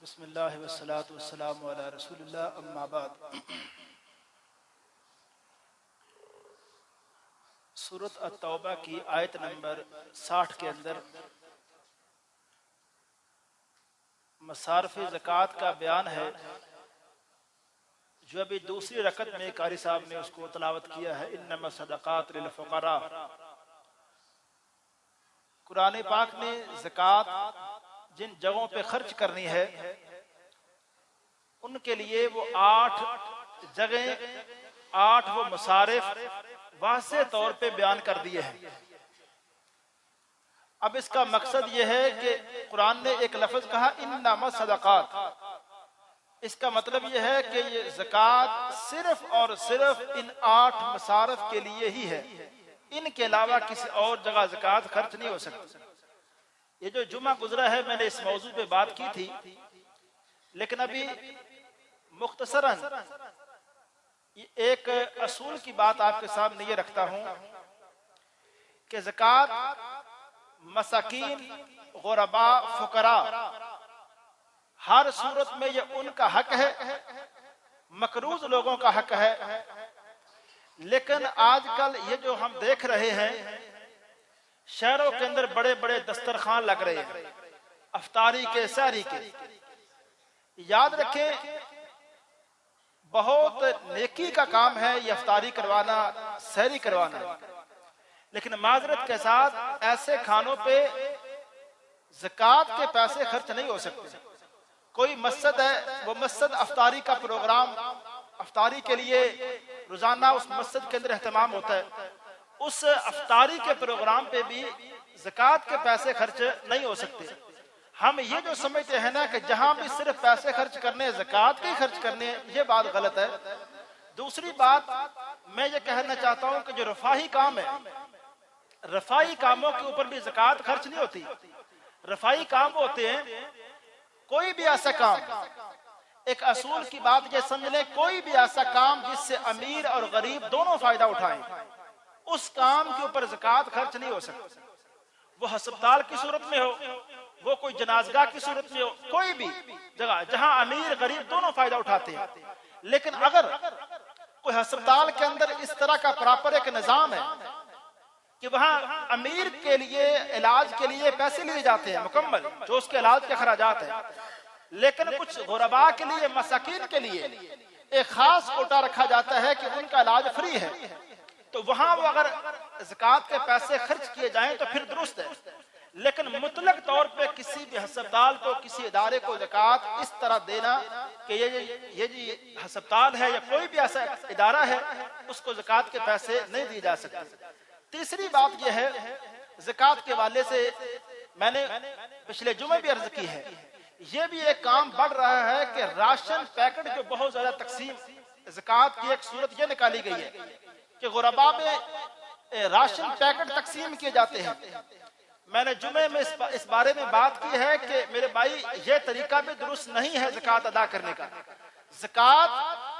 بسم اللہ والصلاة والسلام علی رسول اللہ، اما بعد۔ سورۃ التوبہ کی آیت نمبر 60 کے اندر مصارف زکوٰۃ کا بیان ہے، جو ابھی دوسری رکعت میں قاری صاحب نے اس کو تلاوت کیا ہے، انما الصدقات للفقراء۔ قرآن پاک نے زکوٰۃ جن جگہوں پہ خرچ کرنی ہے ان کے لیے وہ 8 جگہیں، 8 وہ مصارف واضح طور پہ بیان کر دیے ہیں۔ اب اس کا مقصد یہ ہے کہ قرآن نے ایک لفظ کہا انما صدقات، اس کا مطلب یہ ہے کہ یہ زکوٰۃ صرف اور صرف ان 8 مصارف کے لیے ہی ہے، ان کے علاوہ کسی اور جگہ زکوٰۃ خرچ نہیں ہو سکتی۔ یہ جو جمعہ گزرا ہے میں نے اس موضوع پہ بات کی تھی، لیکن ابھی مختصراً ایک اصول کی بات آپ کے سامنے یہ رکھتا ہوں کہ زکوٰۃ مساکین، غرباء، فقراء ہر صورت میں یہ ان کا حق ہے، مقروض لوگوں کا حق ہے۔ لیکن آج کل یہ جو ہم دیکھ رہے ہیں، شہروں کے اندر بڑے بڑے دسترخوان لگ رہے ہیں افطاری کے، سحری کے۔ یاد رکھیں بہت نیکی کا کام ہے یہ افطاری کروانا، سحری کروانا، لیکن معذرت کے ساتھ ایسے کھانوں پہ زکوٰۃ کے پیسے خرچ نہیں ہو سکتے۔ کوئی مسجد ہے، وہ مسجد افطاری کا پروگرام، افطاری کے لیے روزانہ اس مسجد کے اندر اہتمام ہوتا ہے، اس افطاری کے پروگرام پہ بھی زکوٰۃ کے پیسے خرچ نہیں ہو سکتے۔ ہم یہ جو سمجھتے ہیں نا کہ جہاں بھی صرف پیسے خرچ کرنے، زکوٰۃ کے خرچ کرنے، یہ بات غلط ہے۔ دوسری بات میں یہ کہنا چاہتا ہوں کہ جو رفاہی کام ہے، رفاہی کاموں کے اوپر بھی زکوٰۃ خرچ نہیں ہوتی۔ رفاہی کام ہوتے ہیں کوئی بھی ایسا کام، ایک اصول کی بات یہ سمجھ لیں، کوئی بھی ایسا کام جس سے امیر اور غریب دونوں فائدہ اٹھائیں، اس کام کے اوپر زکوٰۃ خرچ نہیں ہو سکتی۔ وہ ہسپتال کی صورت میں ہو، وہ کوئی جنازگاہ کی صورت میں ہو، کوئی بھی جگہ جہاں امیر غریب دونوں فائدہ اٹھاتے ہیں۔ لیکن اگر کوئی ہسپتال کے اندر اس طرح کا پراپر ایک نظام ہے کہ وہاں امیر کے لیے علاج کے لیے پیسے لیے جاتے ہیں مکمل، جو اس کے علاج کے اخراجات ہیں، لیکن کچھ غرباء کے لیے، مساکین کے لیے ایک خاص کوٹا رکھا جاتا ہے کہ ان کا علاج فری ہے، تو وہاں وہ اگر زکوٰۃ کے پیسے خرچ کیے جائیں تو پھر درست ہے۔ لیکن مطلق طور پہ کسی بھی ہسپتال کو، کسی ادارے کو زکوٰۃ اس طرح دینا کہ یہ جی ہسپتال ہے یا کوئی بھی ایسا ادارہ ہے، اس کو زکوٰۃ کے پیسے نہیں دیے جا سکتے۔ تیسری بات یہ ہے، زکوٰۃ کے حوالے سے میں نے پچھلے جمعے بھی عرض کی ہے، یہ بھی ایک کام بڑھ رہا ہے کہ راشن پیکٹ جو بہت زیادہ تقسیم، زکوٰۃ کی ایک صورت یہ نکالی گئی ہے کہ غرباء میں راشن پیکٹ تقسیم کیے جاتے ہیں۔ میں نے جمعے میں اس بارے میں بات کی ہے کہ میرے بھائی یہ طریقہ بھی درست نہیں ہے زکوٰۃ ادا کرنے کا۔ زکوٰۃ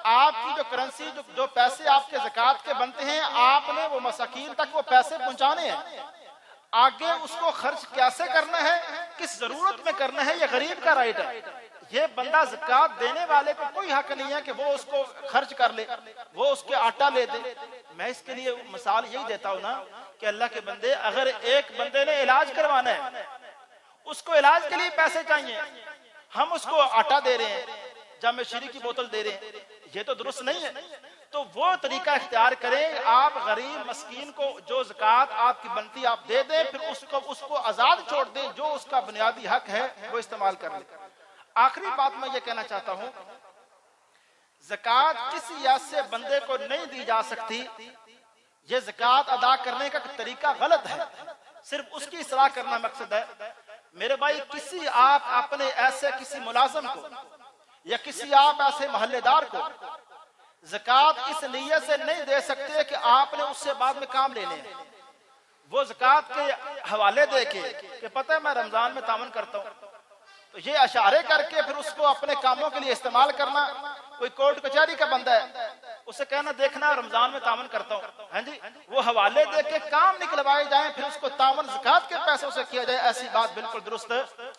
آپ کی جو کرنسی، جو پیسے آپ کے زکوٰۃ کے بنتے ہیں، آپ نے وہ مساکین تک وہ پیسے پہنچانے ہیں۔ آگے اس کو خرچ کیسے کرنا ہے، کس ضرورت میں کرنا ہے، یہ غریب کا رائٹ ہے۔ یہ بندہ زکوٰۃ دینے والے کو کوئی حق نہیں ہے کہ وہ اس کو خرچ کر لے، وہ اس کے آٹا لے دے۔ میں اس کے لیے مثال یہی دیتا ہوں نا کہ اللہ کے بندے، اگر ایک بندے نے علاج کروانا ہے، اس کو علاج کے لیے پیسے چاہیے، ہم اس کو آٹا دے رہے ہیں، جامع شیریں کی بوتل دے رہے ہیں، یہ تو درست نہیں ہے۔ تو وہ طریقہ اختیار کریں، آپ غریب مسکین کو جو زکوٰۃ آپ کی بنتی آپ دے دیں، پھر اس کو آزاد چھوڑ دیں، جو اس کا بنیادی حق ہے وہ استعمال کر لیں۔ آخری بات میں یہ کہنا چاہتا ہوں، زکوٰۃ کسی ایسے بندے کو نہیں دی جا سکتی، یہ زکوٰۃ ادا کرنے کا طریقہ غلط ہے، صرف اس کی اصلاح کرنا مقصد ہے۔ میرے بھائی، کسی آپ اپنے ایسے کسی ملازم کو یا کسی آپ ایسے محلے دار کو زکوٰۃ اس نیت سے نہیں دے سکتے کہ آپ نے اس سے بعد میں کام لینے ہیں۔ وہ زکوٰۃ کے حوالے دے کے کہ پتہ ہے میں رمضان میں تعاون کرتا ہوں، تو یہ اشارے کر کے پھر اس کو اپنے کاموں کے لیے استعمال کرنا۔ کوئی کورٹ کچہری کا بندہ ہے، اسے کہنا دیکھنا رمضان میں تعاون کرتا ہوں، ہاں جی، وہ حوالے دے کے کام نکلوائے جائیں، پھر اس کو تعاون زکوٰۃ کے پیسوں سے کیا جائے، ایسی بات بالکل درست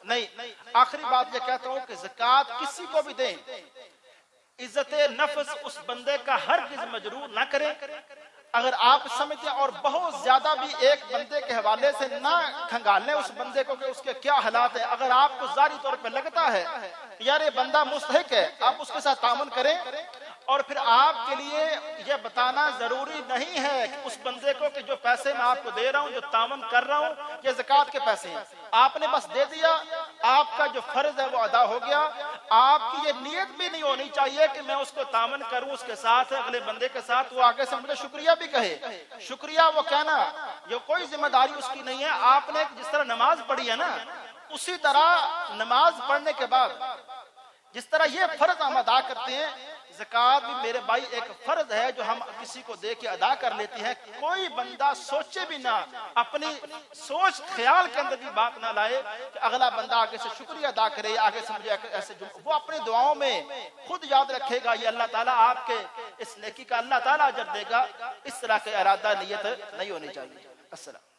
نہیں، آخری بات یہ کہتا ہوں کہ زکوٰۃ کسی کو بھی دیں، عزت نفس اس بندے کا ہرگز مجروح نہ کریں۔ اگر آپ سمجھتے ہیں اور بہت زیادہ بھی ایک بندے کے حوالے سے نہ کھنگالیں اس بندے کو کہ اس کے کیا حالات ہیں۔ اگر آپ کو ظاہری طور پہ لگتا ہے یار یہ بندہ مستحق ہے، آپ اس کے ساتھ تعاون کریں، اور پھر آپ کے لیے یہ بتانا ضروری نہیں ہے کہ اس بندے کو کہ جو پیسے میں آپ کو دے رہا ہوں، جو تعاون کر رہا ہوں، یہ زکوٰۃ کے پیسے ہیں۔ آپ نے بس دے دیا، آپ کا جو فرض ہے وہ ادا ہو گیا۔ آپ کی یہ نیت بھی نہیں ہونی چاہیے کہ میں اس کو تعاون کروں اس کے ساتھ، اگلے بندے کے ساتھ، وہ آگے سے مجھے شکریہ بھی کہے۔ شکریہ وہ کہنا یہ کوئی ذمہ داری اس کی نہیں ہے۔ آپ نے جس طرح نماز پڑھی ہے نا، اسی طرح نماز پڑھنے کے بعد جس طرح یہ فرض ہم ادا کرتے ہیں، زکوٰۃ بھی میرے بھائی ایک فرض ہے جو ہم کسی کو دے کے ادا کر لیتے ہیں۔ کوئی بندہ سوچے بھی نہ، اپنی سوچ خیال کے اندر بھی بات نہ لائے کہ اگلا بندہ آگے سے شکریہ ادا کرے یا آگے سے مجھے ایسے وہ اپنی دعاؤں میں خود یاد رکھے گا، یہ اللہ تعالیٰ آپ کے اس نیکی کا اللہ تعالیٰ اجر دے گا۔ اس طرح کے ارادہ نیت نہیں ہونی چاہیے۔ السلام۔